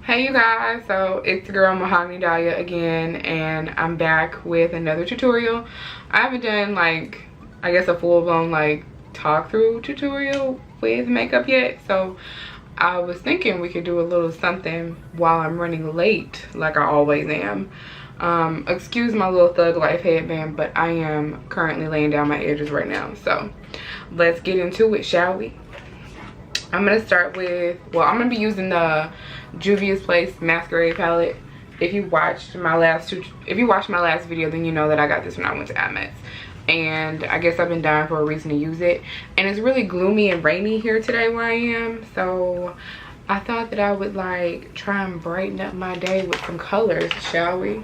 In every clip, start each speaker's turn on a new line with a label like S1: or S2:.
S1: Hey you guys, so it's the girl Mahogany Dahlia again, and I'm back with another tutorial. I haven't done like, I guess, a full-blown like talk through tutorial with makeup yet, so I was thinking we could do a little something while I'm running late like I always am. Excuse my little thug life headband, but I am currently laying down my edges right now, so let's get into it, shall we? I'm gonna start with, well, I'm gonna be using the Juvias Place Masquerade palette. If you watched my last video, then you know that I got this when I went to Amex, and I guess I've been dying for a reason to use it. And it's really gloomy and rainy here today where I am, so I thought that I would like try and brighten up my day with some colors, shall we?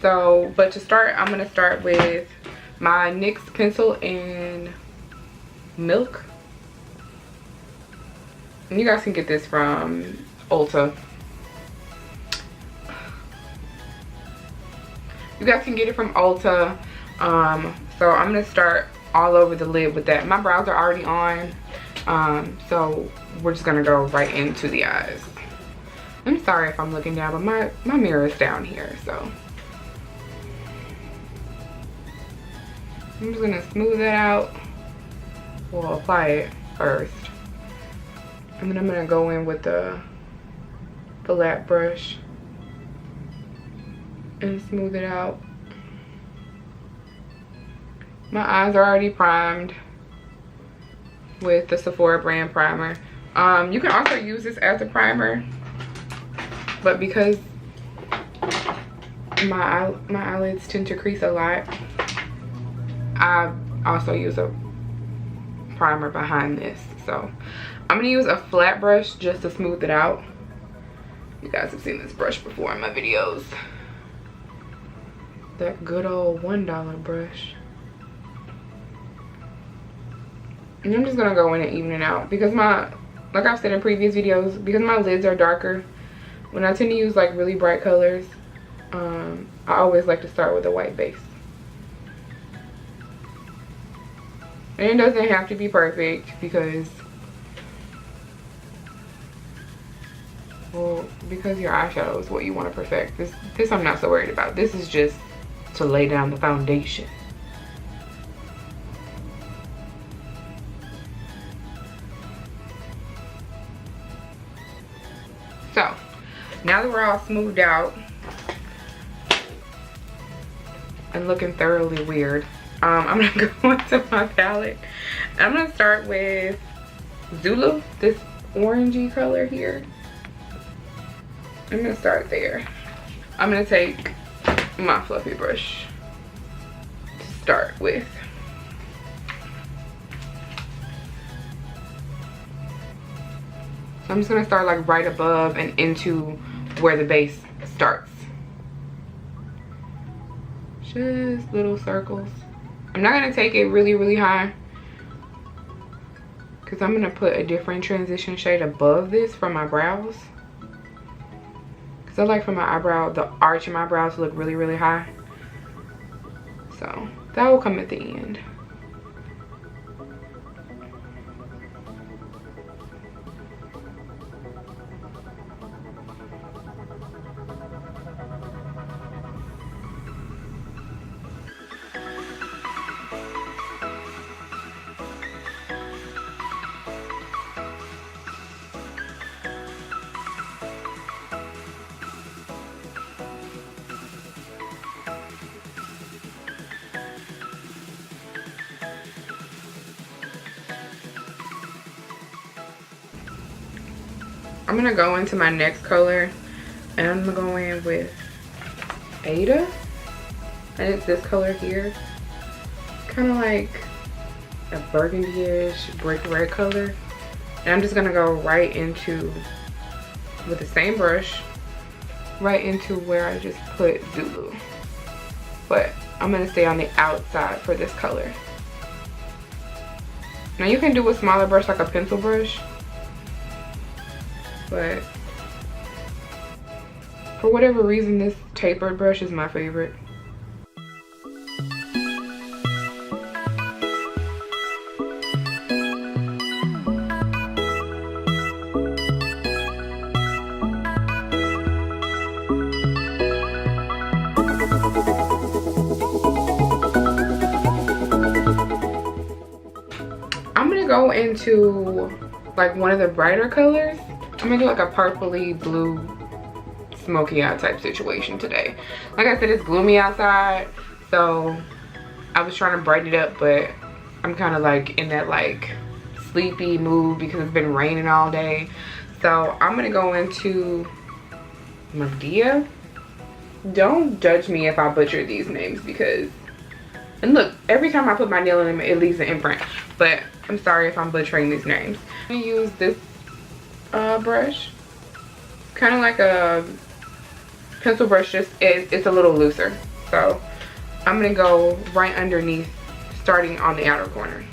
S1: So, but to start, I'm gonna start with my NYX pencil in Milk. And you guys can get this from Ulta. You guys can get it from Ulta. So I'm gonna start all over the lid with that. My brows are already on, so we're just gonna go right into the eyes. I'm sorry if I'm looking down, but my mirror is down here, so I'm just gonna smooth that out. We'll apply it first. And then I'm gonna go in with the flat brush and smooth it out. My eyes are already primed with the Sephora brand primer. You can also use this as a primer, but because my eyelids tend to crease a lot, I also use a primer behind this. So I'm gonna use a flat brush just to smooth it out. You guys have seen this brush before in my videos. That good old $1 brush. And I'm just gonna go in and even it out because like I've said in previous videos, because my lids are darker, when I tend to use like really bright colors, I always like to start with a white base. And it doesn't have to be perfect because your eyeshadow is what you want to perfect. This I'm not so worried about. This is just to lay down the foundation. So now that we're all smoothed out and looking thoroughly weird, I'm gonna go into my palette. I'm gonna start with Zulu, this orangey color here. I'm gonna start there. I'm gonna take my fluffy brush to start with. So I'm just gonna start like right above and into where the base starts. Just little circles. I'm not gonna take it really, really high because I'm gonna put a different transition shade above this for my brows. I like for my eyebrow, the arch in my brows to look really, really high. So that will come at the end. I'm gonna go into my next color and I'm gonna go in with Ada, and it's this color here, kind of like a burgundy-ish brick red color. And I'm just gonna go right into, with the same brush, right into where I just put Zulu, but I'm gonna stay on the outside for this color. Now you can do a smaller brush like a pencil brush, but for whatever reason this tapered brush is my favorite. go into like one of the brighter colors. I'm gonna do like a purpley blue smoky eye type situation today. Like I said, it's gloomy outside, so I was trying to brighten it up, but I'm kind of like in that like sleepy mood because it's been raining all day. So I'm gonna go into Medea. Don't judge me if I butcher these names because, and look, every time I put my nail in them, it leaves an imprint. But I'm sorry if I'm butchering these names. I'm gonna use this brush, kind of like a pencil brush, just it's a little looser. So I'm gonna go right underneath, starting on the outer corner.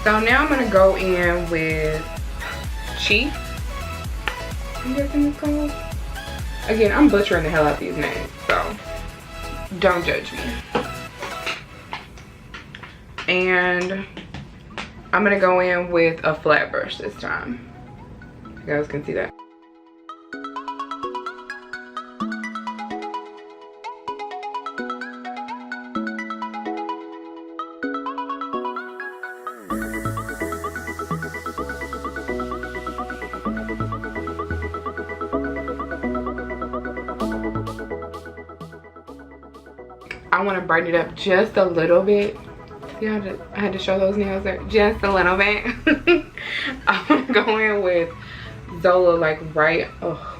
S1: So now I'm gonna go in with Chief, I'm guessing it's called. Again, I'm butchering the hell out of these names, so don't judge me. And I'm gonna go in with a flat brush this time. You guys can see that. I want to brighten it up just a little bit. Yeah, I had to show those nails there just a little bit. I'm gonna go in with Zola, like right. Oh,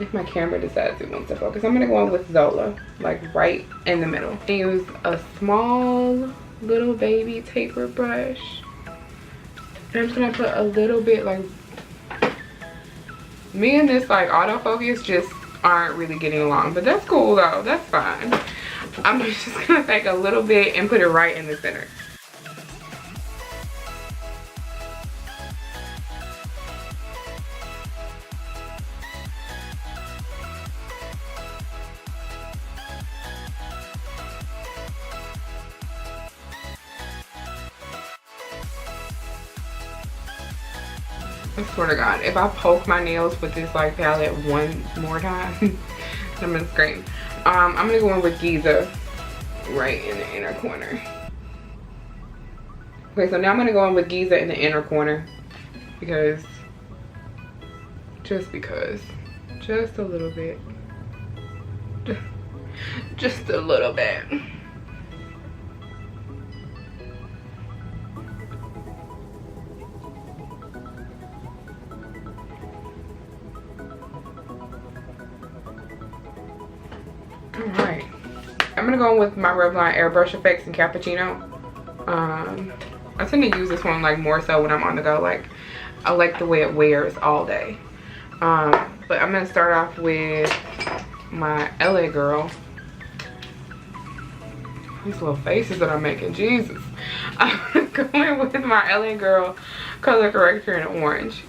S1: if my camera decides it wants to focus, I'm gonna go in with Zola, like right in the middle. I use a small little baby taper brush, and I'm just gonna put a little bit, like, me and this like autofocus just aren't really getting along, but that's cool though. That's fine. I'm just gonna take a little bit and put it right in the center. I swear to God, if I poke my nails with this like palette one more time, I'm gonna scream. I'm gonna go in with Giza right in the inner corner. Okay, so now I'm gonna go in with Giza in the inner corner because, just a little bit, just a little bit. Alright, I'm gonna go in with my Revlon Airbrush Effects in Cappuccino. I tend to use this one like more so when I'm on the go. Like, I like the way it wears all day. But I'm gonna start off with my LA Girl. These little faces that I'm making, Jesus. I'm going with my LA Girl color corrector in orange.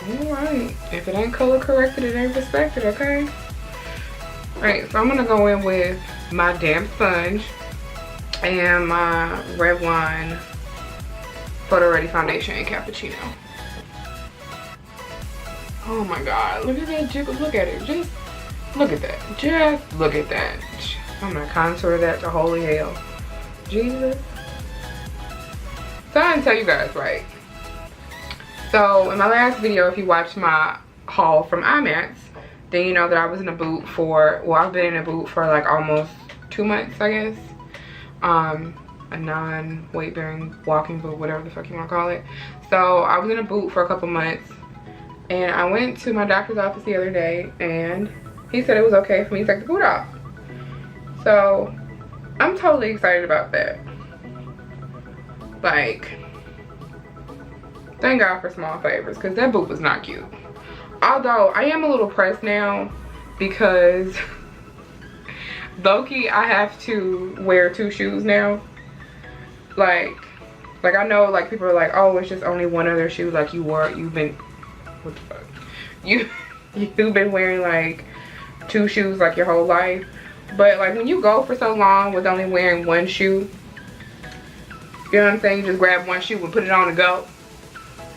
S1: Alright, if it ain't color corrected, it ain't respected, okay? Alright, so I'm gonna go in with my damp sponge and my Revlon Photo Ready Foundation in Cappuccino. Oh my God, look at that jiggle, look at it, just look at that, just look at that. I'm gonna contour that to holy hell. Jesus. So I didn't tell you guys, right? So in my last video, if you watched my haul from IMAX, then you know that I was in a boot for, well, I've been in a boot for like almost 2 months, I guess. A non-weight bearing walking boot, whatever the fuck you want to call it. So I was in a boot for a couple months, And I went to my doctor's office the other day and he said it was okay for me to take the food off. So I'm totally excited about that. Like, thank God for small favors, because that boot was not cute. Although I am a little pressed now because low-key I have to wear 2 shoes now. Like I know like people are like, oh, it's just only one other shoe. Like you've been, what the fuck? You've been wearing like 2 shoes like your whole life. But like when you go for so long with only wearing 1 shoe, you know what I'm saying? You just grab 1 shoe and put it on and go.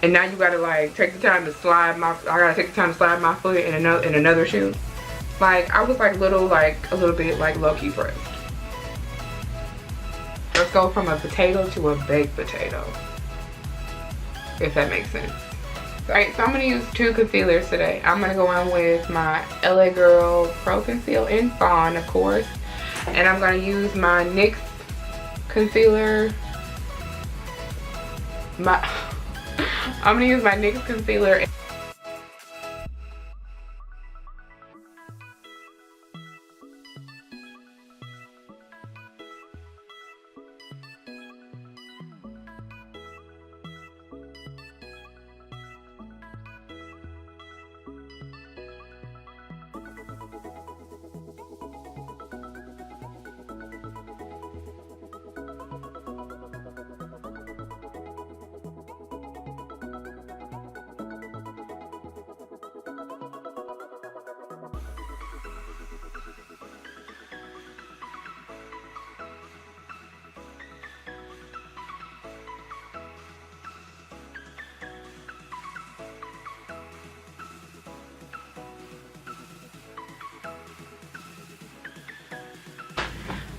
S1: And now you gotta like take the time to slide my, I gotta take the time to slide my foot in another shoe. Like I was like a little bit like low-key pressed. Let's go from a potato to a baked potato, if that makes sense. Alright, so I'm gonna use 2 concealers today. I'm gonna go in with my LA Girl Pro Conceal in Fawn, of course. And I'm gonna use my NYX concealer. I'm gonna use my NYX concealer.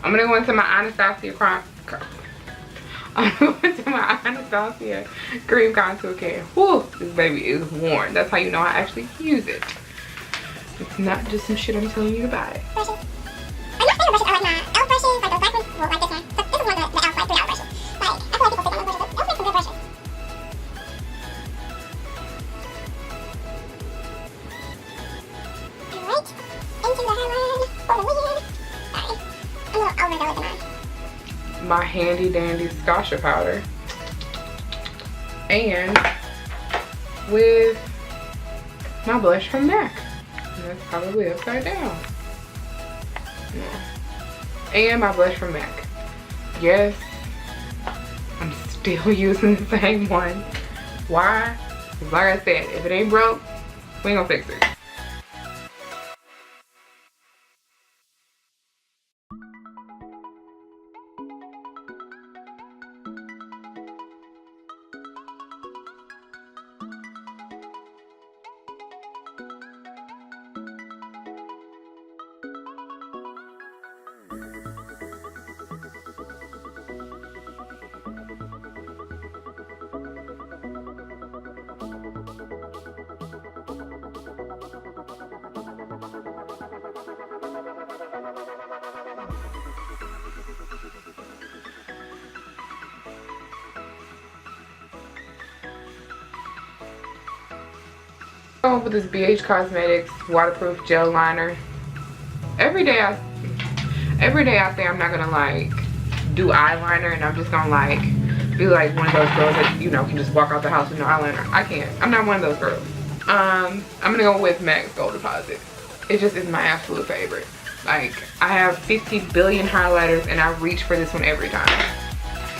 S1: I'm gonna go into my Anastasia cream contour can. Whew, this baby is worn. That's how you know I actually use it. It's not just some shit I'm telling you to buy.
S2: I'm not favorite brushes are like my elf brushes, like those black ones, well, like this one. But this is one of the elf like 3-hour brushes. Like, I feel like people pick on those brushes, but elf makes some good brushes. Alright, into the hairline for the wig. Sorry, I'm a little overzealous in mine.
S1: My handy dandy Scotcha powder. And with my blush from MAC. That's probably upside down. Yeah. And my blush from MAC. Yes, I'm still using the same one. Why? Because like I said, if it ain't broke, we ain't gonna fix it. With this BH Cosmetics waterproof gel liner. Every day I say I'm not gonna like do eyeliner, and I'm just gonna like be like one of those girls that, you know, can just walk out the house with no eyeliner. I can't. I'm not one of those girls. I'm gonna go with MAC's Gold Deposit. It just is my absolute favorite. Like, I have 50 billion highlighters and I reach for this one every time.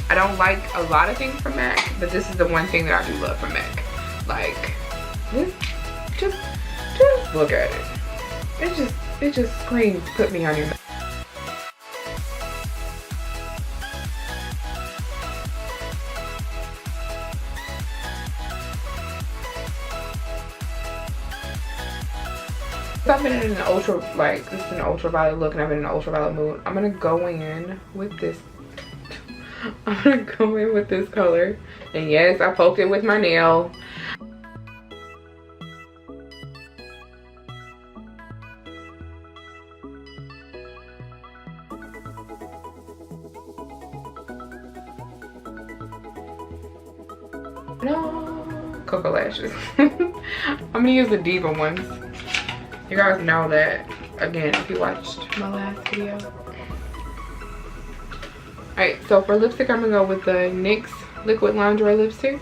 S1: I don't like a lot of things from MAC, but this is the one thing that I do love from MAC. Like, this, just look at it. It just screams, put me on your mouth. I've been in an ultra, like, this is an ultraviolet look and I've been in an ultraviolet mood. I'm gonna go in with this. I'm gonna go in with this color. And yes, I poked it with my nail. No. Koko lashes. I'm gonna use the Diva ones. You guys know that, again, if you watched my last video. Alright, so for lipstick, I'm gonna go with the NYX Liquid Lingerie lipstick.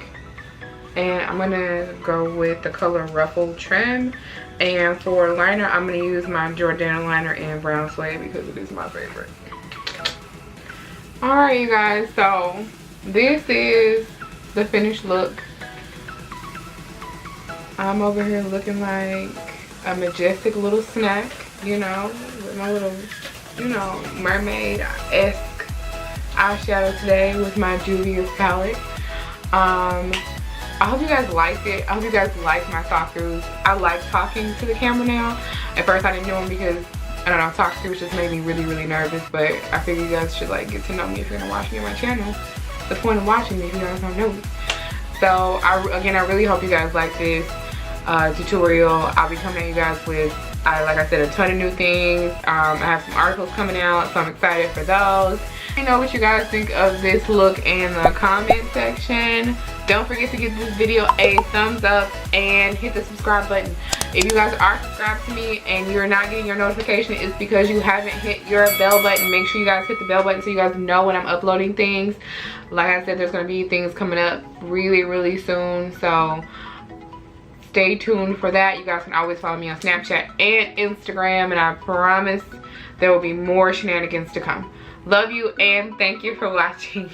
S1: And I'm gonna go with the color Ruffle Trim. And for liner, I'm gonna use my Jordana liner in Brown Suede because it is my favorite. Alright, you guys, so this is the finished look. I'm over here looking like a majestic little snack, you know, with my little, you know, mermaid-esque eyeshadow today with my Juvias palette. I hope you guys liked it. I hope you guys liked my talk-throughs. I like talking to the camera now. At first I didn't do them because, I don't know, talk-throughs just made me really, really nervous, but I figure you guys should like get to know me if you're gonna watch me on my channel. The point of watching me if you guys don't know me. So, again, I really hope you guys like this tutorial. I'll be coming at you guys with, like I said, a ton of new things. I have some articles coming out, so I'm excited for those. Let me know what you guys think of this look in the comment section. Don't forget to give this video a thumbs up and hit the subscribe button. If you guys are subscribed to me and you're not getting your notification, it's because you haven't hit your bell button. Make sure you guys hit the bell button so you guys know when I'm uploading things. Like I said, there's going to be things coming up really, really soon. So stay tuned for that. You guys can always follow me on Snapchat and Instagram. And I promise there will be more shenanigans to come. Love you and thank you for watching.